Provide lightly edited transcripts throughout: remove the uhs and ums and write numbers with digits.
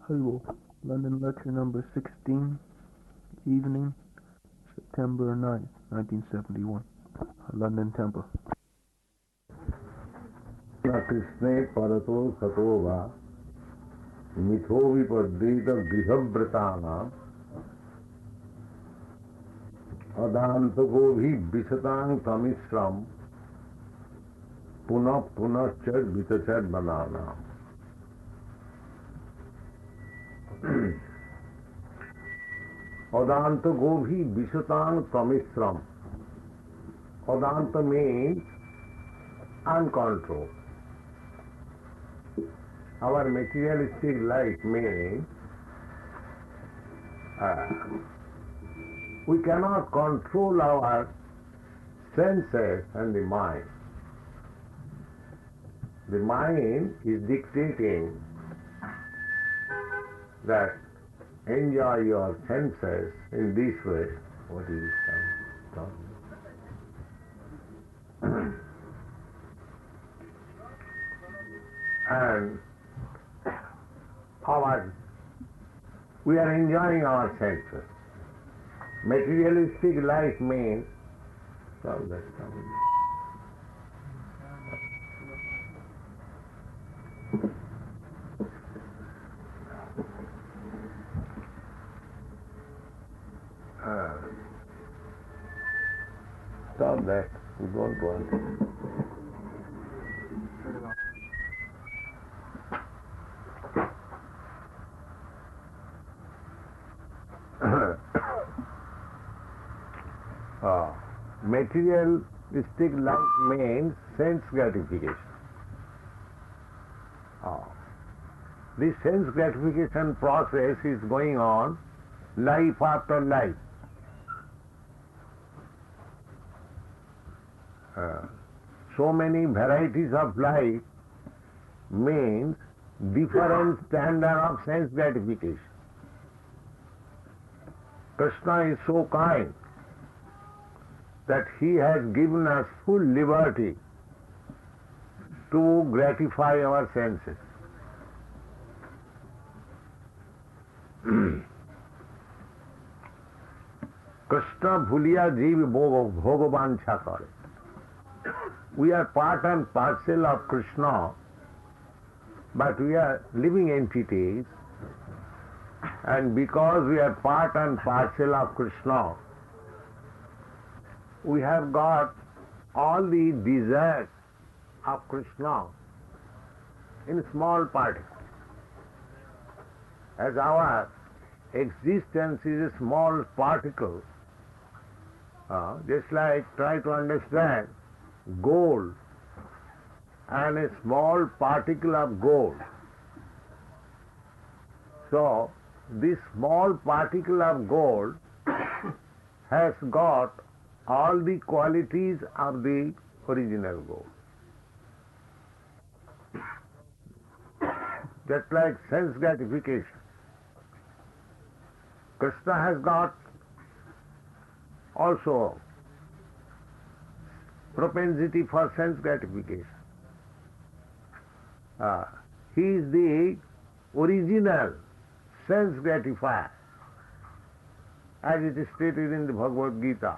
Hello, London lecture number 16, evening, September 9th, 1971, London Temple. कृष्णे परतो सतो वा मिथो विपद्रित गृहव्रतानाम् अदान्तको भी विशतांग तमिश्रम पुनः पुनश्च वितचर बनाना। अदान्तको भी विशतांग तमिश्रम. Adanta means uncontrolled. Our materialistic life means we cannot control our senses and the mind. The mind is dictating that enjoy your senses in this way. What is it? And we are enjoying our senses. Materialistic life means stop that. You don't want. Materialistic life means sense gratification. This sense gratification process is going on life after life. So many varieties of life means different standard of sense gratification. Krishna is so kind that he has given us full liberty to gratify our senses. Krishna bhuliya jeev bhogavancha kare. We are part and parcel of Krishna, but we are living entities, and because we are part and parcel of Krishna, we have got all the desires of Krishna in small particles. As our existence is a small particle, just like try to understand gold and a small particle of gold. So, this small particle of gold has got all the qualities of the original gold. Just like sense gratification. Krishna has got also propensity for sense gratification. He is the original sense gratifier, as it is stated in the Bhagavad Gita.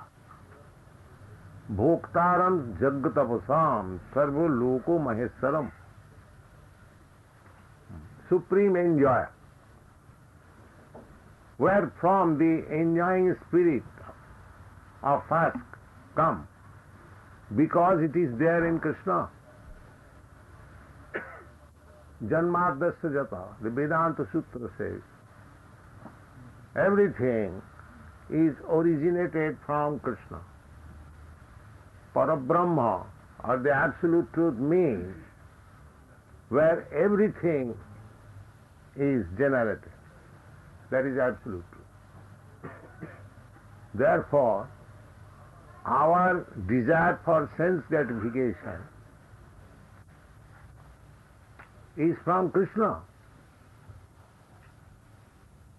Bhoktaram jagatapasam sarvo loko maheswaram. Supreme enjoyer. Where from the enjoying spirit of us come? Because it is there in Krishna. Janmadasya jata, the Vedanta Sutra says, everything is originated from Krishna. Parabrahma, or the absolute truth, means where everything is generated. That is absolute truth. Therefore, our desire for sense gratification is from Krishna.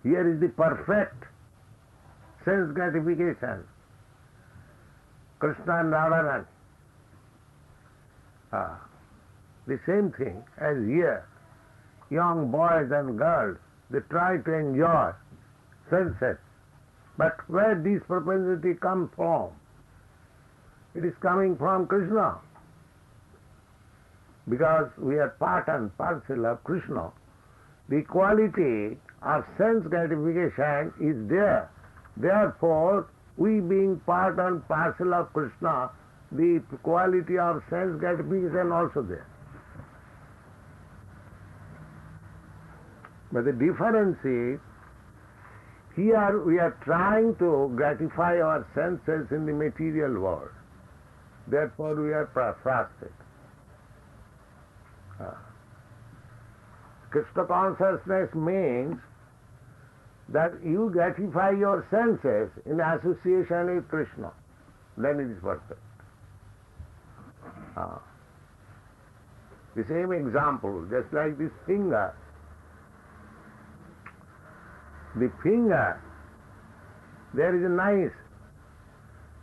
Here is the perfect sense gratification. Krishna and Radharani. The same thing as here, young boys and girls They try to enjoy senses. But where this propensity comes from? It is coming from Krishna. Because we are part and parcel of Krishna. The quality of sense gratification is there. Therefore, we being part and parcel of Krishna, the quality of sense gratification also there. But the difference is, here we are trying to gratify our senses in the material world. Therefore we are frustrated. Krishna consciousness means that you gratify your senses in association with Krishna. Then it is perfect. The same example, just like this finger. The finger, there is a nice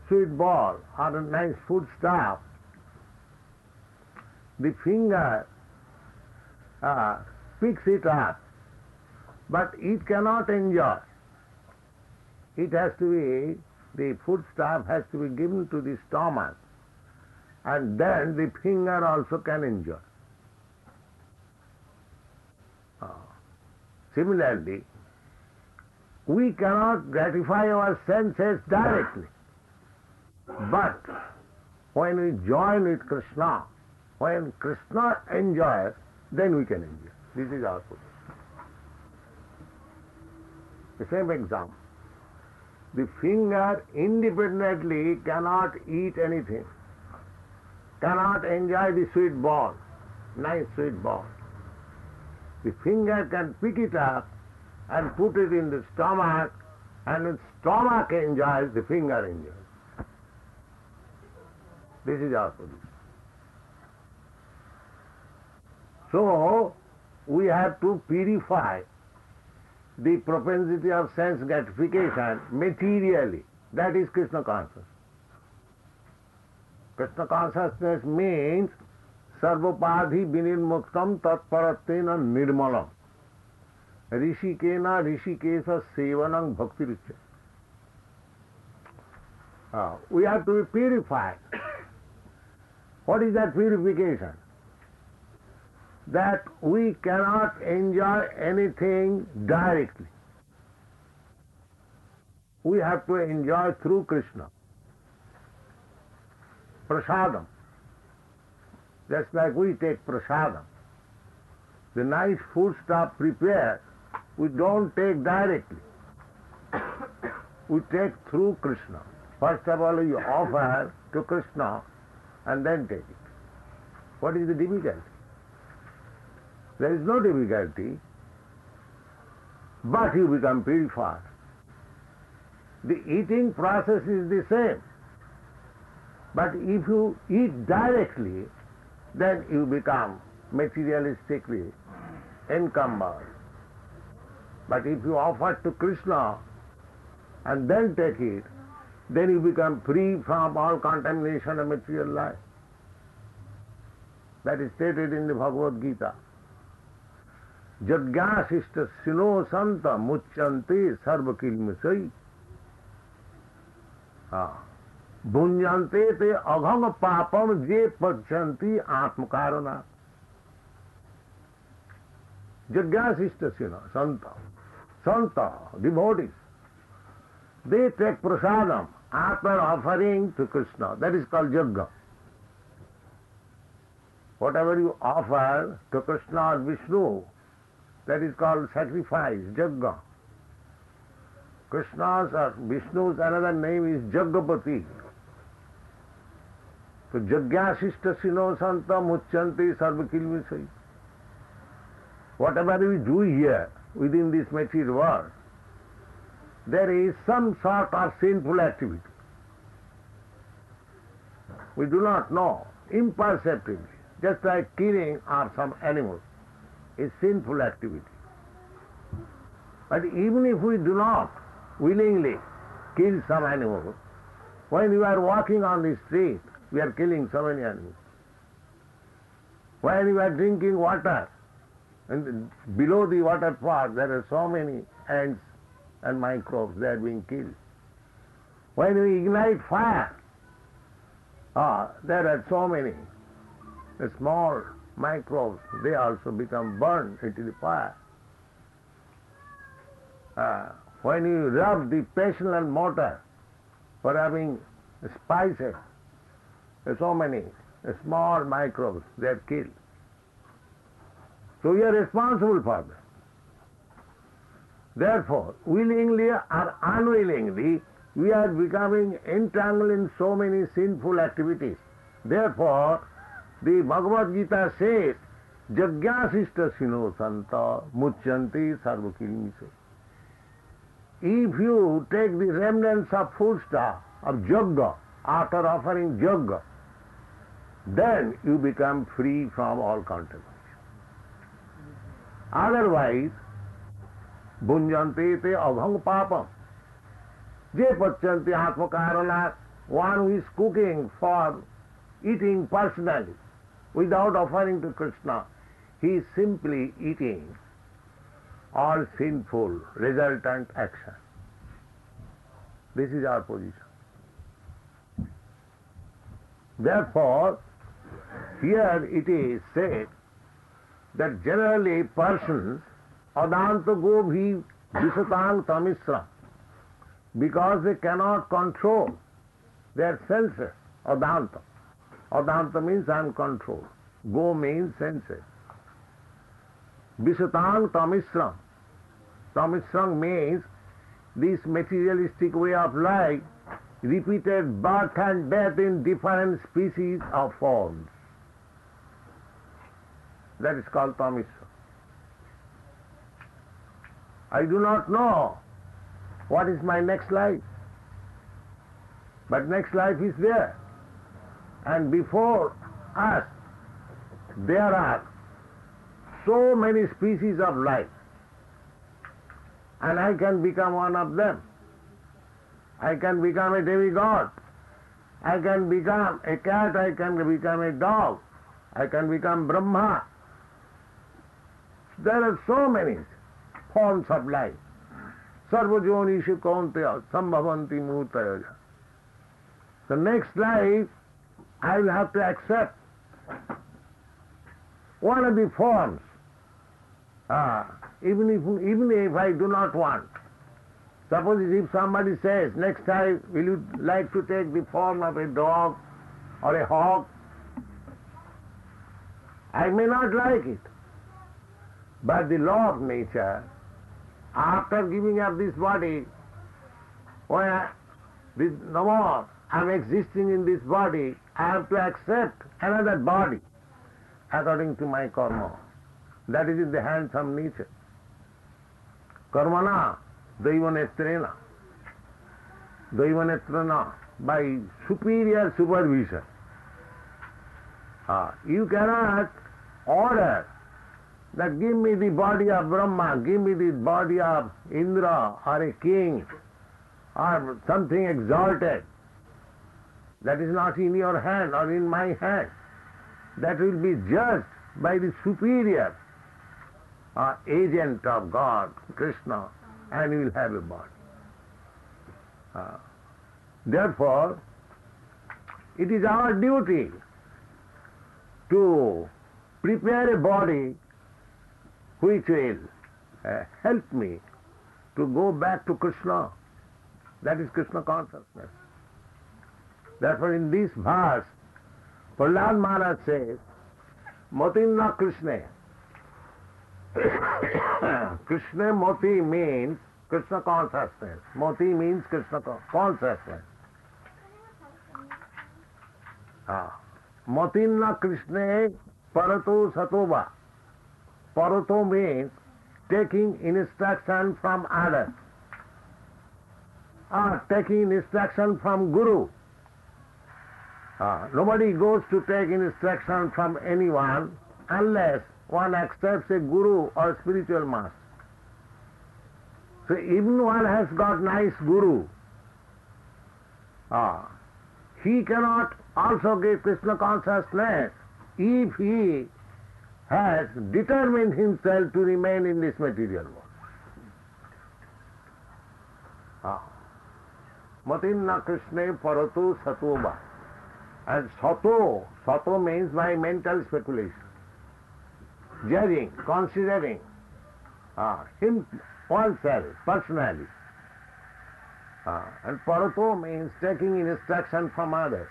sweet ball or a nice food stuff. The finger picks it up, but it cannot enjoy. It has to be, the food stuff has to be given to the stomach, and then the finger also can enjoy. Similarly, we cannot gratify our senses directly. But when we join with Krishna, when Krishna enjoys, then we can enjoy. This is our position. The same example. The finger independently cannot eat anything, cannot enjoy the sweet ball, nice sweet ball. The finger can pick it up and put it in the stomach, and when stomach enjoys, the finger enjoys. This is our position. So, we have to purify the propensity of sense gratification materially. That is Krishna consciousness. Krishna consciousness means sarvapadhi vinirmuktam tatparatena nirmalam. Rishikena rishikesa sevanam bhakti richa. We have to be purified. What is that purification? That we cannot enjoy anything directly. We have to enjoy through Krishna. Prasadam. Just like we take prasadam. The nice food stuff prepared, we don't take directly. We take through Krishna. First of all, you offer to Krishna and then take it. What is the difficulty? There is no difficulty, but you become purified. The eating process is the same. But if you eat directly, then you become materialistically encumbered. But if you offer to Krishna and then take it, then you become free from all contamination of material life. That is stated in the Bhagavad Gita. Jagyasishta sino santa muchyante sarva kilmisai. Bhunyante te agham papam je pachanti atmakarana. Jagyasishta sino santa. Santa, devotees. They take prasadam after offering to Krishna. That is called Jagga. Whatever you offer to Krishna or Vishnu, that is called sacrifice, Jagga. Krishna's or Vishnu's another name is Jaggapati. So Jagyasishta sino santa muchanti sarva kilmisai. Whatever we do here within this material world, there is some sort of sinful activity. We do not know, imperceptibly, just like killing or some animal is sinful activity. But even if we do not willingly kill some animal, when you are walking on the street, we are killing so many animals. When you are drinking water, And below the water part there are so many ants and microbes, they are being killed. When we ignite fire, there are so many the small microbes, they also become burned into the fire. When you rub the pestle and mortar for having spices, there are so many small microbes, they are killed. So we are responsible for them. Therefore, willingly or unwillingly, we are becoming entangled in so many sinful activities. Therefore, the Bhagavad Gita says, Jagyasishta sino santa mucyanti sarvakilmise. If you take the remnants of food stuff, of yajna, after offering yajna, then you become free from all contamination. Otherwise, bhunjante te abhang papam. Je pachanti atmakarana, one who is cooking for eating personally, without offering to Krishna, he is simply eating all sinful resultant action. This is our position. Therefore, here it is said that generally persons adanta gobhi visatang tamisra, because they cannot control their senses. Adanta. Adanta means uncontrolled. Go means senses. Visatang tamisram. Tamisram means this materialistic way of life, repeated birth and death in different species of forms. That is called tamisram. I do not know what is my next life, but next life is there. And before us, there are so many species of life, and I can become one of them. I can become a demigod. I can become a cat. I can become a dog. I can become Brahma. There are so many forms of life. Sarvajonishu kaunteya sambhavanti murtaya. The next life, I will have to accept one of the forms, even if I do not want. Suppose if somebody says, next time will you like to take the form of a dog or a hawk, I may not like it. But the law of nature, after giving up this body, where this no more, I am existing in this body, I have to accept another body according to my karma. That is in the hands of nature. Karmana daivanetrena. Daivanetrena, by superior supervision. You cannot order that give me the body of Brahma, give me the body of Indra or a king or something exalted. That is not in your hand or in my hand. That will be judged by the superior agent of God, Krishna, and you will have a body. Therefore, it is our duty to prepare a body which will help me to go back to Krishna. That is Krishna consciousness. Therefore, in this verse, Prahlad Maharaj says, Motinna Krishna. Krishna Moti means Krishna consciousness. Moti means Krishna consciousness. Motinna Krishna Parato Satova. Parato means taking instruction from others, or taking instruction from Guru. Nobody goes to take instruction from anyone unless one accepts a guru or spiritual master. So even one has got nice guru, he cannot also get Krishna consciousness if he has determined himself to remain in this material world. Matinna Krishna Parato Satoba. And Sato means by mental speculation, judging, considering him, oneself, personally. And Parato means taking instruction from others.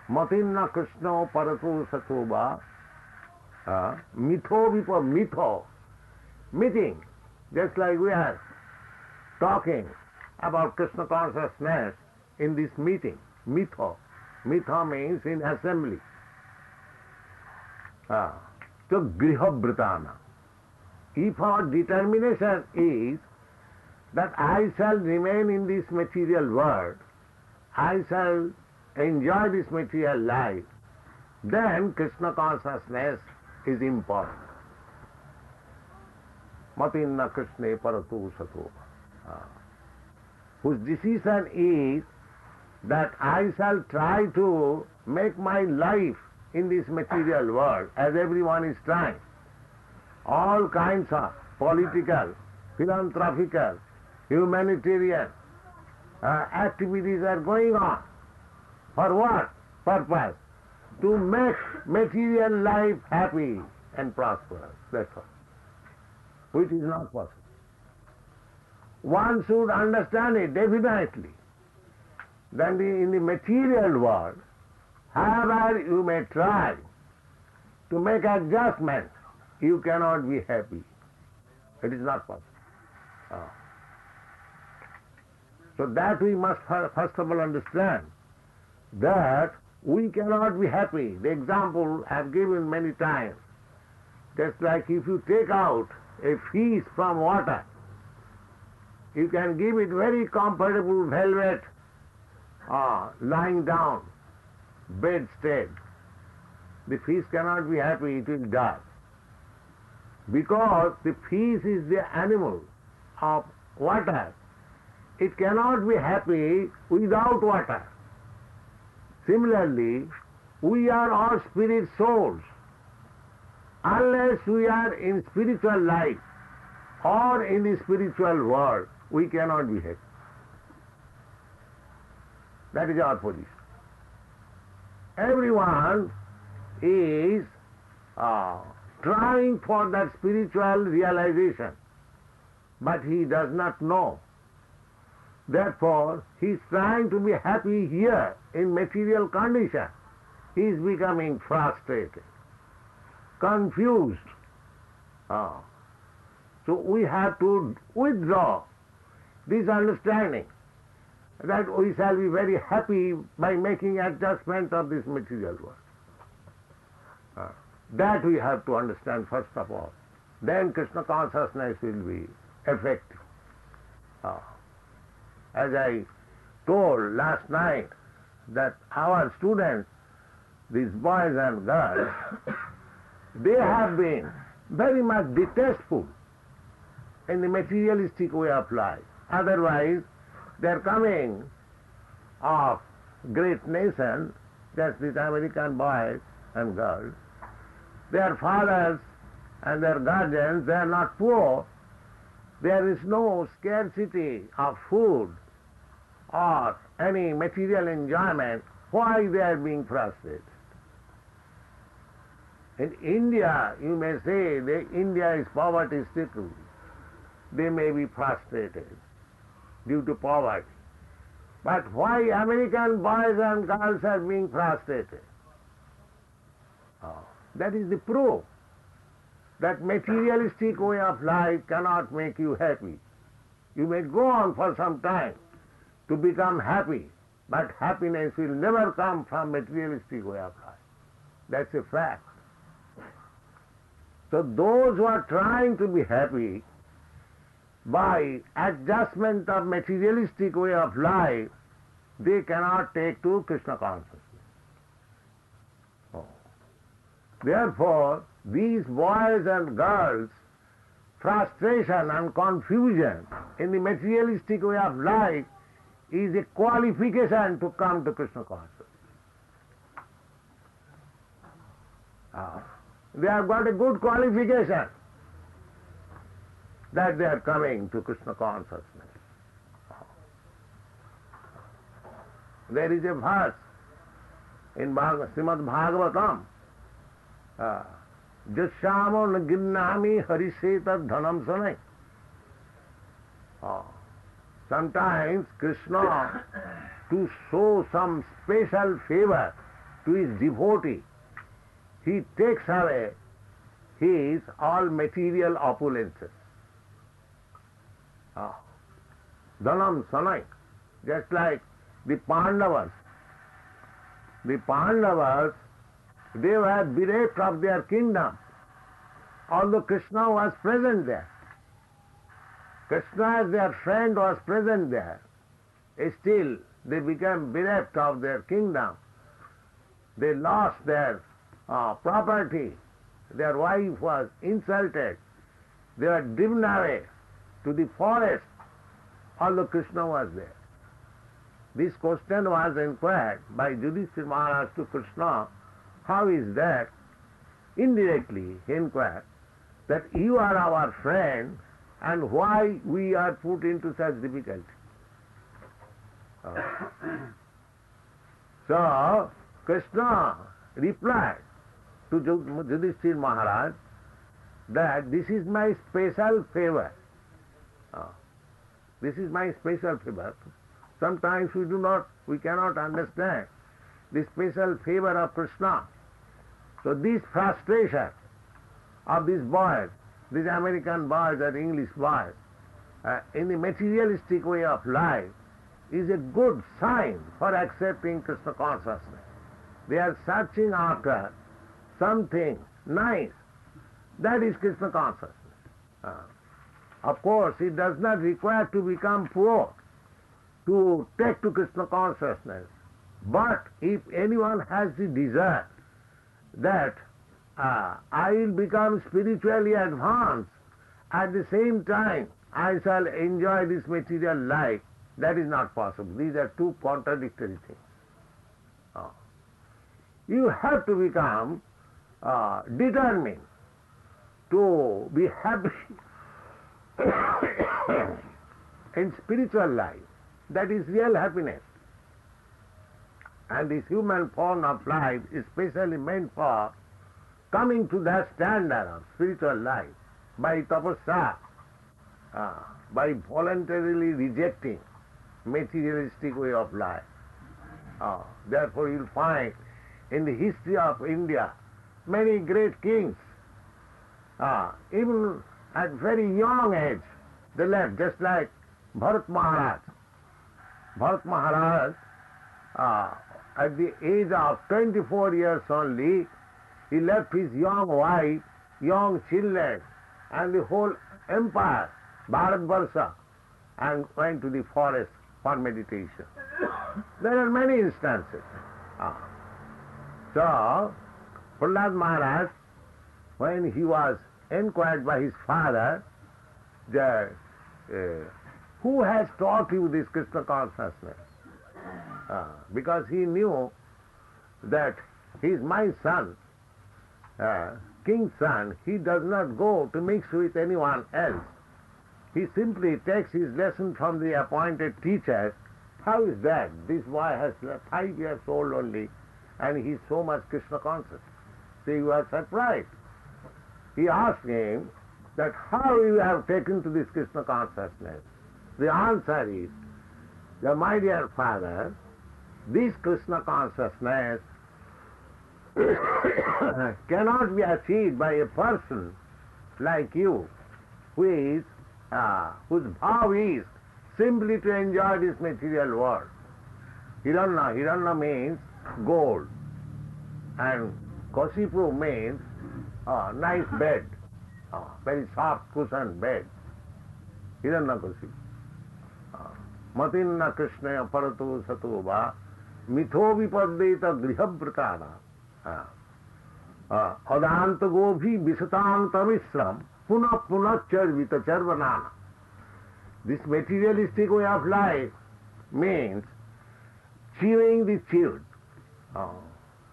Matinna Krishna Parato Satoba. Mitho, meeting, just like we are talking about Krishna consciousness in this meeting. Mitho means in assembly. So Grihabhritana. If our determination is that I shall remain in this material world, I shall enjoy this material life, then Krishna consciousness is important. Matinna Krishna Paratu Sato. Whose decision is that I shall try to make my life in this material world as everyone is trying. All kinds of political, philanthropical, humanitarian activities are going on. For what purpose? To make material life happy and prosperous. That's all. Which is not possible. One should understand it definitely. Then in the material world, however you may try to make adjustments, you cannot be happy. It is not possible. So that we must first of all understand, that we cannot be happy. The example I have given many times. Just like if you take out a fish from water, you can give it very comfortable velvet, lying down, bedstead. The fish cannot be happy, it will die. Because the fish is the animal of water. It cannot be happy without water. Similarly, we are all spirit souls. Unless we are in spiritual life or in the spiritual world, we cannot be happy. That is our position. Everyone is trying for that spiritual realization, but he does not know. Therefore, he is trying to be happy here in material condition. He is becoming frustrated, confused. So we have to withdraw this understanding that we shall be very happy by making adjustment of this material world. That we have to understand first of all. Then Krishna consciousness will be effective. As I told last night, that our students, these boys and girls, they have been very much detestful in the materialistic way of life. Otherwise, they are coming of great nation, just these American boys and girls. Their fathers and their guardians, they are not poor. There is no scarcity of food or any material enjoyment. Why they are being frustrated? In India, you may say that India is poverty-stricken. They may be frustrated due to poverty. But why American boys and girls are being frustrated? That is the proof that materialistic way of life cannot make you happy. You may go on for some time to become happy, but happiness will never come from materialistic way of life. That's a fact. So those who are trying to be happy by adjustment of materialistic way of life, they cannot take to Krishna consciousness. Therefore, these boys and girls' frustration and confusion in the materialistic way of life is a qualification to come to Krishna consciousness. They have got a good qualification that they are coming to Krishna consciousness. There is a verse in Srimad Bhagavatam, Jasyamo naginnami hariseta dhanam sanai. Sometimes Krishna, to show some special favor to his devotee, he takes away his all material opulences. Dhanam sanai, just like the Pandavas. The Pandavas, they were bereft of their kingdom, although Krishna was present there. Krishna as their friend was present there. Still, they became bereft of their kingdom. They lost their property. Their wife was insulted. They were driven away to the forest, although Krishna was there. This question was inquired by Yudhishthira Maharaj to Krishna. How is that? Indirectly he inquired that you are our friend and why we are put into such difficulty. So Krishna replied to Yudhishthira Maharaj that this is my special favor. This is my special favor. Sometimes we cannot understand the special favor of Krishna. So this frustration of these boys, these American boys or English boys, in the materialistic way of life, is a good sign for accepting Krishna consciousness. They are searching after something nice. That is Krishna consciousness. Of course, it does not require to become poor to take to Krishna consciousness. But if anyone has the desire that I will become spiritually advanced, at the same time I shall enjoy this material life, that is not possible. These are two contradictory things. You have to become determined to be happy in spiritual life. That is real happiness. And this human form of life is specially meant for coming to that standard of spiritual life by tapasya, by voluntarily rejecting materialistic way of life. Therefore you will find in the history of India many great kings, even at very young age, they left, just like Bharat Maharaj. Bharat Maharaj, at the age of 24 years only, he left his young wife, young children, and the whole empire, Bharatvarsha, and went to the forest for meditation. There are many instances. So, Prahlad Maharaj, when he was inquired by his father, that, who has taught you this Krishna consciousness? Because he knew that he is my son, king's son. He does not go to mix with anyone else. He simply takes his lesson from the appointed teacher. How is that? This boy has 5 years old only, and he is so much Krishna conscious. So he was surprised. He asked him that how you have taken to this Krishna consciousness. The answer is that, my dear father, this Krishna consciousness cannot be achieved by a person like you, whose vow is simply to enjoy this material world. Hiranya, Hiranya means gold, and Kasipu means nice bed, very soft cushioned bed. Hiranyakasipu. Matinna Krishna Paratu Satuva Mitho Vipadeta Grihabhratana Adanta Gobhi Visatang Tamishram Puna Punacharvita Charvanana. This materialistic way of life means chewing the chewed.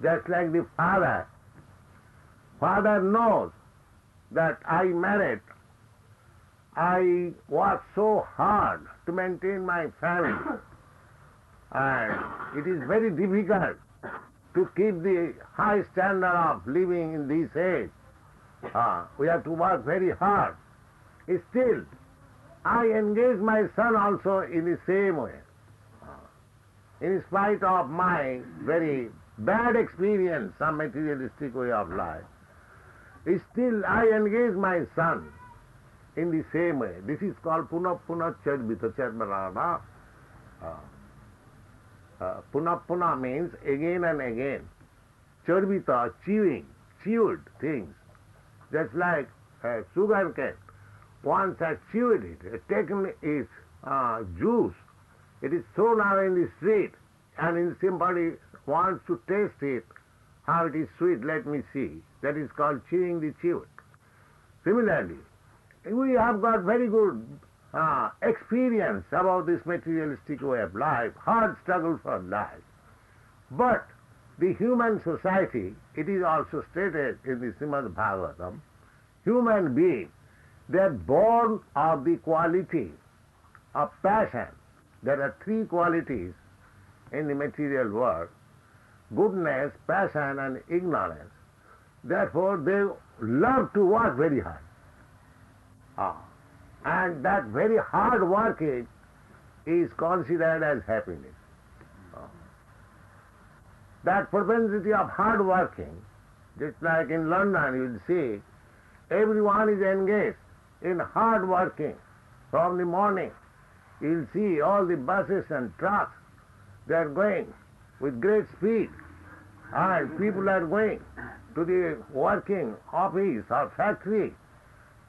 Just like the father father knows that I merit, I work so hard to maintain my family, and it is very difficult to keep the high standard of living in this age. We have to work very hard. Still, I engage my son also in the same way. In spite of my very bad experience, some materialistic way of life, still I engage my son in the same way. This is called Punah Punah Charvita Charmarana. Punah Punah means again and again. Charvita, chewed things. Just like sugar cane. Once I chewed it, taken its juice, it is thrown out in the street, and if somebody wants to taste it, how it is sweet, let me see. That is called chewing the chewed. Similarly, we have got very good experience about this materialistic way of life, hard struggle for life. But the human society, it is also stated in the Srimad Bhagavatam, human beings, they are born of the quality of passion. There are three qualities in the material world: goodness, passion, and ignorance. Therefore, they love to work very hard. And that very hard working is considered as happiness. That propensity of hard working, just like in London, you will see, everyone is engaged in hard working from the morning. You'll see all the buses and trucks, they are going with great speed, and people are going to the working office or factory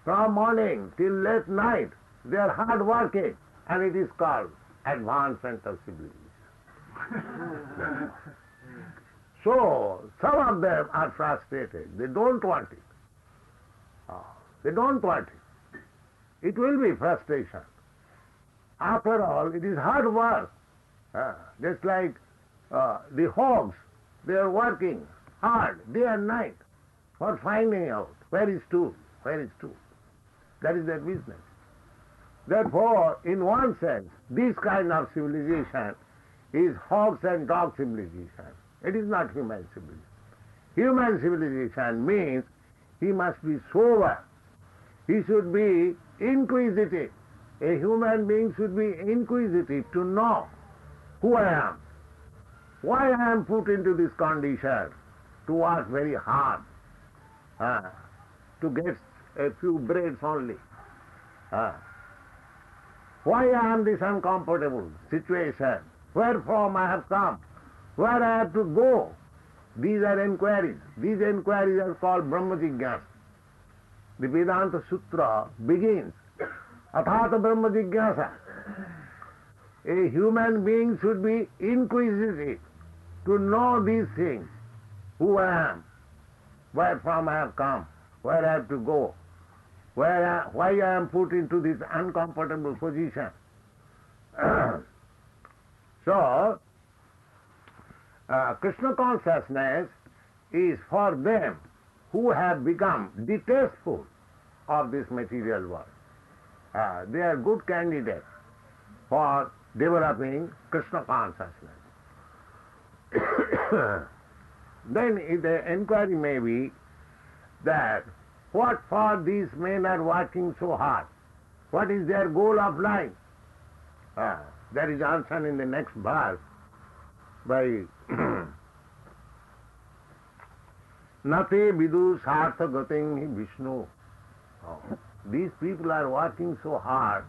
from morning till late night. They are hard working, and it is called advancement of civilization. So, some of them are frustrated. They don't want it. They don't want it. It will be frustration. After all, it is hard work. Just like the hogs, they are working hard day and night for finding out where is stool, where is stool. That is their business. Therefore, in one sense, this kind of civilization is hogs and dog civilization. It is not human civilization. Human civilization means he must be sober. He should be inquisitive. A human being should be inquisitive to know who I am, why I am put into this condition, to work very hard, to get a few breads only. Why I am this uncomfortable situation, where from I have come, where I have to go. These are inquiries. These inquiries are called Brahma Jigyasa. The Vedanta Sutra begins, Athata Brahma Jigyasa. A human being should be inquisitive to know these things. Who I am, where from I have come, where I have to go, why I am put into this uncomfortable position. So, Krishna consciousness is for them who have become detestful of this material world. They are good candidates for developing Krishna consciousness. Then the inquiry may be that what for these men are working so hard? What is their goal of life? That is answered in the next verse by Nate vidu sartha gating hi Vishnu. These people are working so hard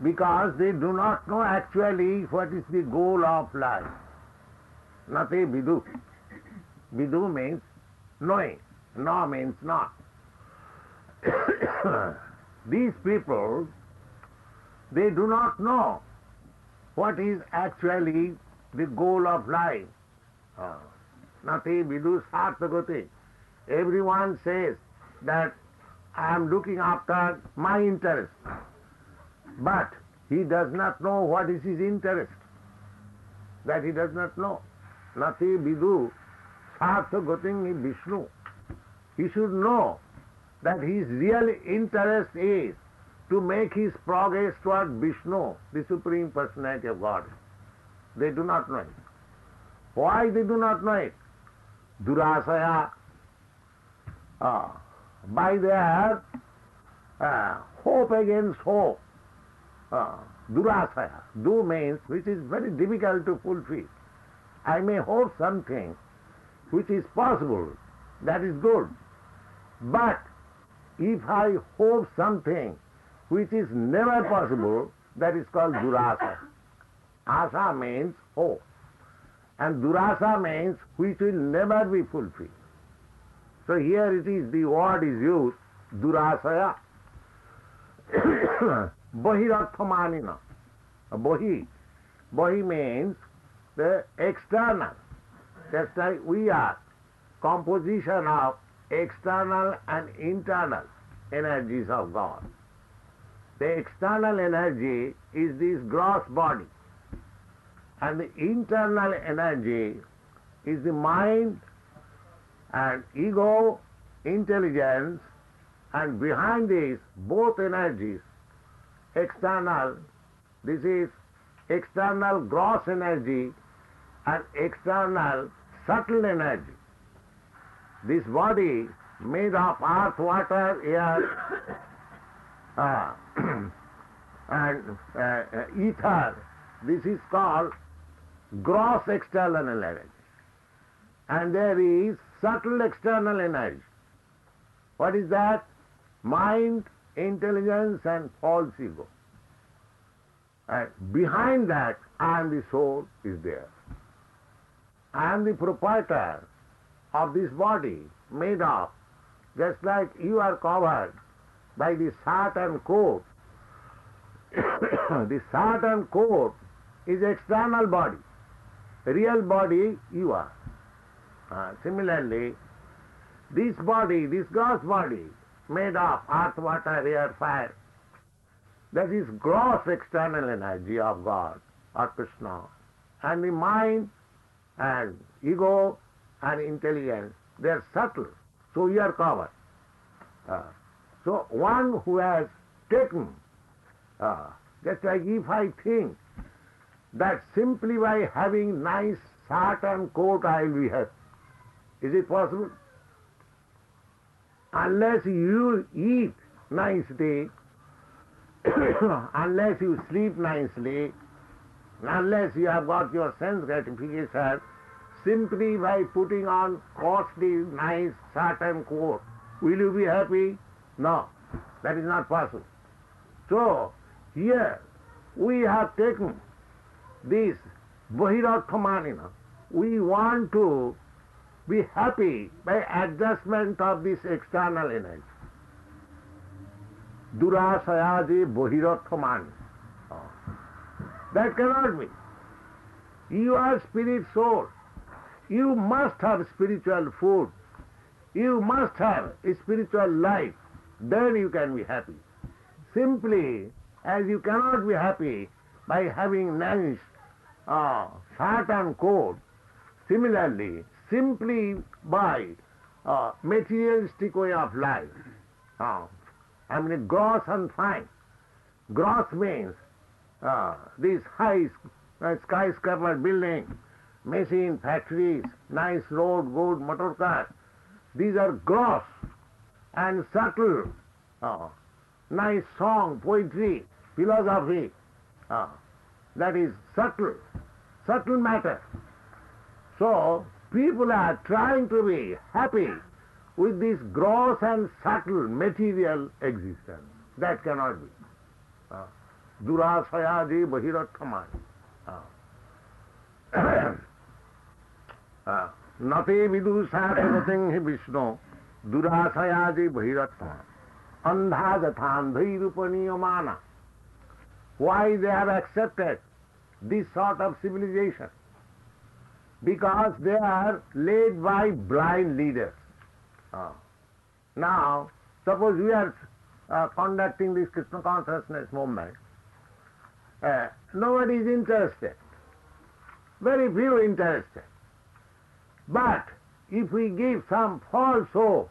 because they do not know actually what is the goal of life. Nate vidu. Vidu means knowing. No means not. These people, they do not know what is actually the goal of life. Nati vidu sarthagati. Everyone says that I am looking after my interest, but he does not know what is his interest. That he does not know. Nati vidu sarthagating Vishnu. he should know that his real interest is to make his progress toward Vishnu, the Supreme Personality of God. They do not know it. Why they do not know it? Durasaya, by their hope against hope. Durasaya. Do means which is very difficult to fulfill. I may hope something which is possible, that is good. But if I hope something which is never possible, that is called durasa. Asa means hope. And durasa means which will never be fulfilled. So here it is, the word is used, durasaya. Bahirarthamanina. Bahi. Bahi means the external. Just like we are composition of external and internal energies of God. The external energy is this gross body, and the internal energy is the mind and ego, intelligence, and behind this both energies, external, this is external gross energy and external subtle energy. This body made of earth, water, air, and ether, this is called gross external energy. And there is subtle external energy. What is that? Mind, intelligence, and false ego. And behind that, I am the soul is there. I am the proprietor of this body made of, just like you are covered by the shirt and coat. The shirt and coat is external body. Real body you are. Similarly, this body, this gross body, made of earth, water, air, fire, that is gross external energy of God or Krishna. And the mind and ego and intelligence, they are subtle, so you are covered. So one who has taken, just like if I think that simply by having nice shirt and coat I will be happy, is it possible? Unless you eat nicely, unless you sleep nicely, unless you have got your sense gratification, simply by putting on costly, nice shirt and coat, will you be happy? No, that is not possible. So, here we have taken this Bahirarthamanina. We want to be happy by adjustment of this external energy. Durasayaji Bahirarthamani. That cannot be. You are spirit soul. You must have spiritual food. You must have a spiritual life. Then you can be happy. Simply, as you cannot be happy by having nice shirt and coat, similarly, simply by materialistic way of life, I mean gross and fine. Gross means these high skyscraper buildings, machine factories, nice road, good motor car. These are gross and subtle. Nice song, poetry, philosophy. That is subtle matter. So people are trying to be happy with this gross and subtle material existence. That cannot be. Durasayaji Bahirarthamani. Nate vidusatavating hi Vishnu Durasayaji Bahirarthamani. Andhajathandhairupaniamana. Why they have accepted this sort of civilization? Because they are led by blind leaders. Now, suppose we are conducting this Krishna consciousness movement. Nobody is interested. Very few interested. But if we give some false hope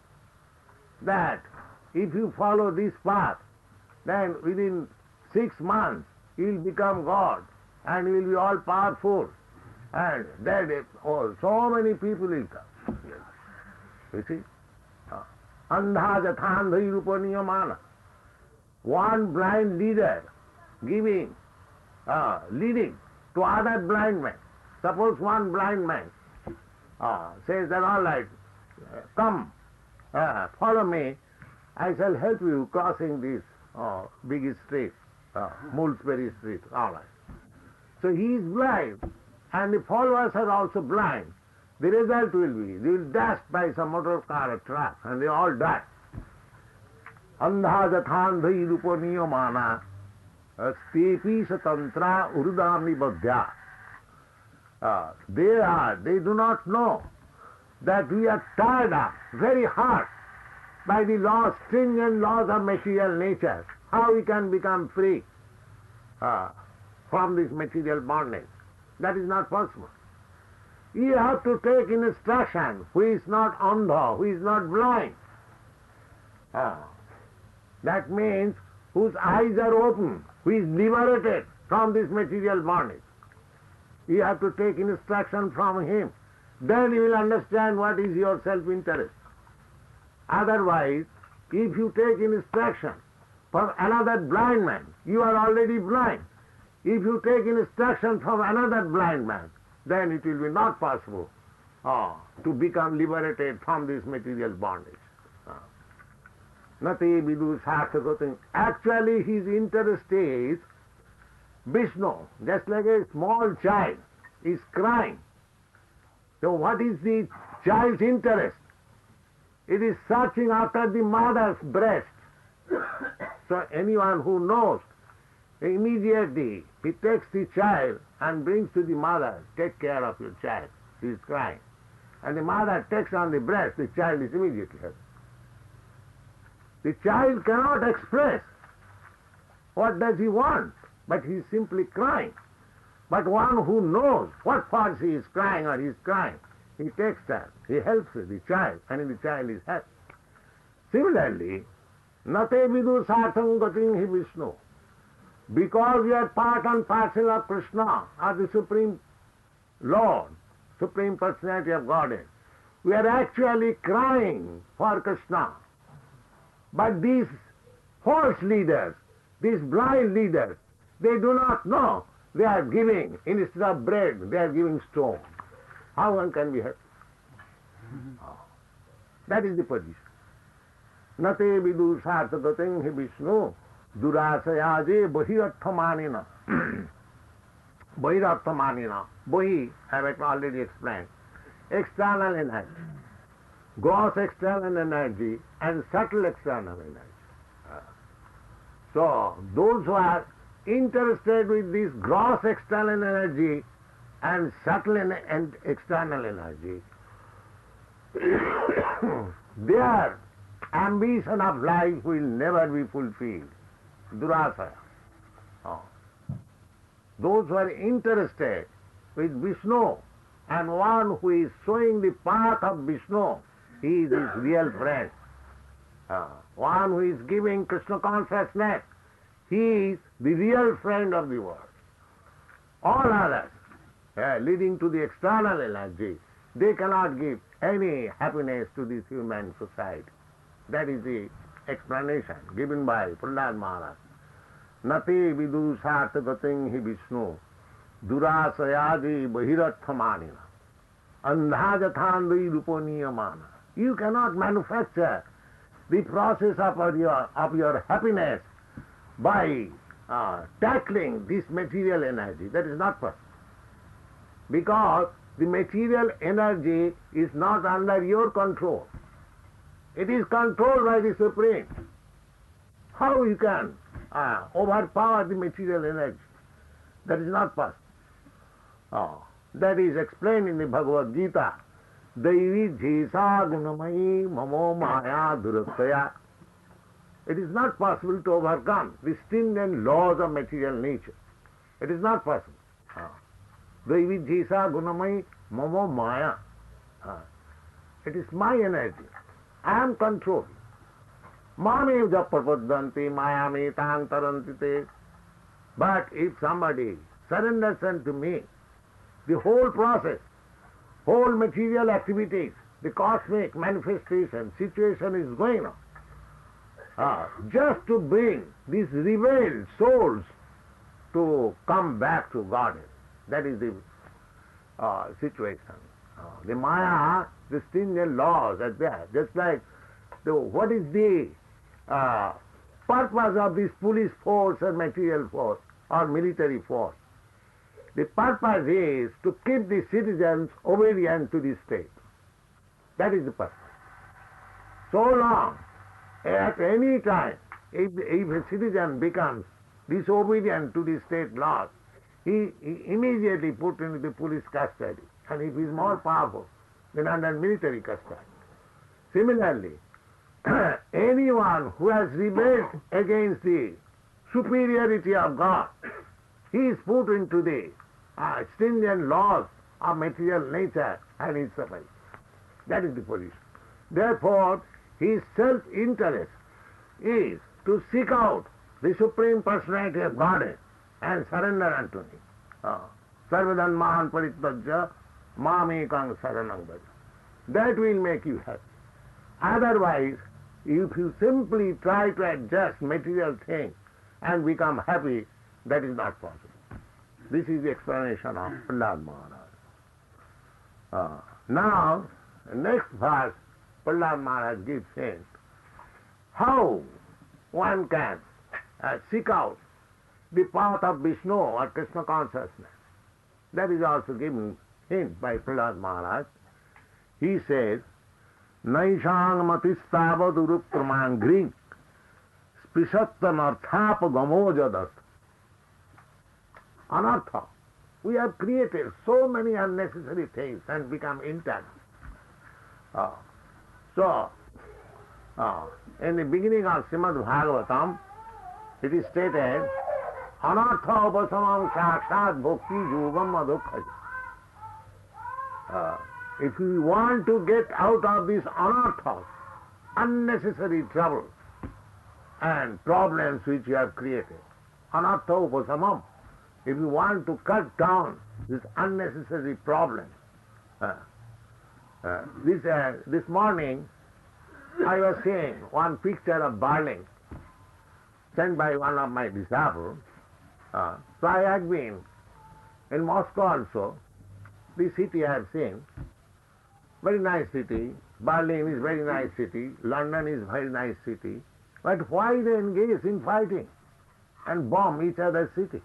that if you follow this path, then within 6 months you will become God and you will be all powerful. And then so many people will come. You see? Andha jathandhi rupaniyamana. One blind leader leading to other blind men. Suppose one blind man says that, all right, come, follow me, I shall help you crossing this big street, Mulsbury Street, all right. So he is blind, and the followers are also blind. The result will be, they will dashed by some motor car or truck, and they all die. Andha jathandhi rupaniyamana stepi satantra urudami badhya. They do not know that we are tied up very hard by the laws, stringent laws of material nature. How we can become free from this material bondage? That is not possible. You have to take instruction who is not andha, who is not blind. That means whose eyes are open, who is liberated from this material bondage. You have to take instruction from him. Then you will understand what is your self-interest. Otherwise, if you take instruction from another blind man, you are already blind. If you take instruction from another blind man, then it will be not possible to become liberated from this material bondage. Nati vidu sarthagatim. Actually, his interest is Vishnu, just like a small child is crying. So what is the child's interest? It is searching after the mother's breast. So anyone who knows, immediately he takes the child and brings to the mother, take care of your child, he is crying. And the mother takes on the breast, the child is immediately happy. The child cannot express what does he want, but he is simply crying. But one who knows what for he is crying or he is crying, he takes that, he helps the child, and the child is happy. Similarly, nate vidu sartham gatim hi Vishnu. Because we are part and parcel of Krishna, or the Supreme Lord, Supreme Personality of Godhead, we are actually crying for Krishna. But these false leaders, these blind leaders, they do not know they are giving, instead of bread, they are giving stone. How one can be happy? That is the position. Nate vidu sarthagatim hi Vishnu durasayaje bahirarthamanina. Bahirarthamanina. Bahi, I have already explained. External energy. Gross external energy and subtle external energy. So, those who are interested with this gross external energy and subtle and external energy, their ambition of life will never be fulfilled. Durasaya. Those who are interested with Vishnu and one who is showing the path of Vishnu, he is his real friend. One who is giving Krishna consciousness, he is the real friend of the world. All others, leading to the external energy, they cannot give any happiness to this human society. That is the explanation given by Prahlad Maharaj. Nate vidu sarthagatim hi Vishnu durasayadi bahirarthamanina andha jathandhi rupaniyamana. You cannot manufacture the process of your happiness by tackling this material energy. That is not possible. Because the material energy is not under your control. It is controlled by the Supreme. How you can overpower the material energy? That is not possible. That is explained in the Bhagavad Gita. Daivi jhesa gunamayi mamo maya durasaya. It is not possible to overcome the stringent laws of material nature. It is not possible. Daivi jhesa gunamayi mamo maya. It is my energy. I am controlled. Mame japapaddanti mayame tang tarantite. But if somebody surrenders unto me, the whole process, whole material activities, the cosmic manifestation, situation is going on. Just to bring these revealed souls to come back to Godhead. That is the situation. The Maya, the stringent laws are there. Just like what is the purpose of this police force or material force or military force? The purpose is to keep the citizens obedient to the state. That is the purpose. So long, at any time, if a citizen becomes disobedient to the state laws, he immediately put into the police custody. And if he is more powerful, then under military custody. Similarly, anyone who has rebelled against the superiority of God, he is put into the stringent laws of material nature and is suffered. That is the position. Therefore, his self-interest is to seek out the Supreme Personality of Godhead and surrender unto Him. Sarvadan mahan parityajya mamekang saranam bhaja. That will make you happy. Otherwise, if you simply try to adjust material things and become happy, that is not possible. This is the explanation of Prahlad Maharaj. Now, next verse, Prahlad Maharaj gives hint how one can seek out the path of Vishnu or Krishna consciousness. That is also given hint by Prahlad Maharaj. He says, Naishang matistavad urupramangri spishattanarthap gamojadat. Anartha. We have created so many unnecessary things and become intact. In the beginning of Srimad Bhagavatam, it is stated, Anartha upasamam sakshat bhakti yogam adukhaja. If we want to get out of this anartha, unnecessary trouble and problems which we have created, anartha upasamam, if we want to cut down this unnecessary problem, this morning I was seeing one picture of burning sent by one of my disciples. So I had been in Moscow also. This city I have seen, very nice city. Berlin is very nice city. London is very nice city. But why they engage in fighting and bomb each other's city?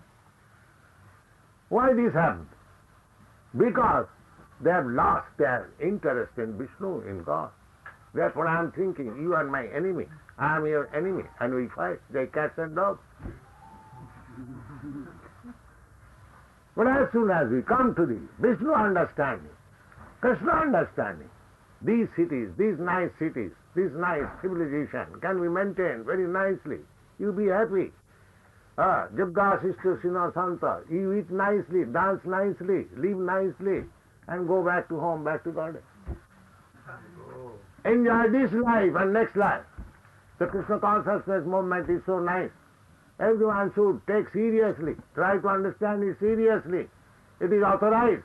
Why this happened? Because they have lost their interest in Vishnu, in God. Therefore I am thinking, you are my enemy, I am your enemy, and we fight like cats and dogs. But as soon as we come to the Vishnu understanding, Krishna understanding, these cities, these nice civilization can be maintained very nicely. You be happy. Jagga Sishta Sina Santa, you eat nicely, dance nicely, live nicely, and go back to home, back to God. Enjoy this life and next life. The Krishna consciousness movement is so nice. Everyone should take seriously, try to understand it seriously. It is authorized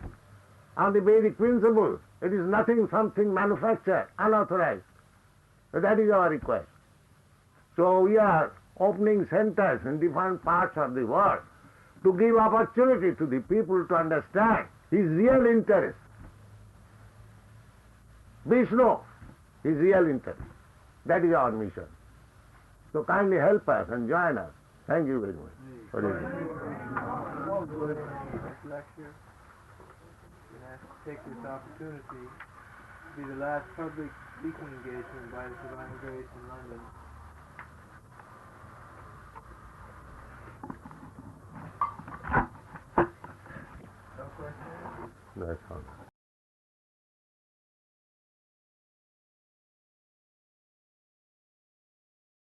on the Vedic principle. It is nothing, something manufactured, unauthorized. So that is our request. So we are opening centers in different parts of the world to give opportunity to the people to understand his real interest. Vishnu, his real interest. That is our mission. So kindly help us and join us. Thank you very much. This lecture, and I take this opportunity to be the last public speaking engagement by the Divine Grace in London.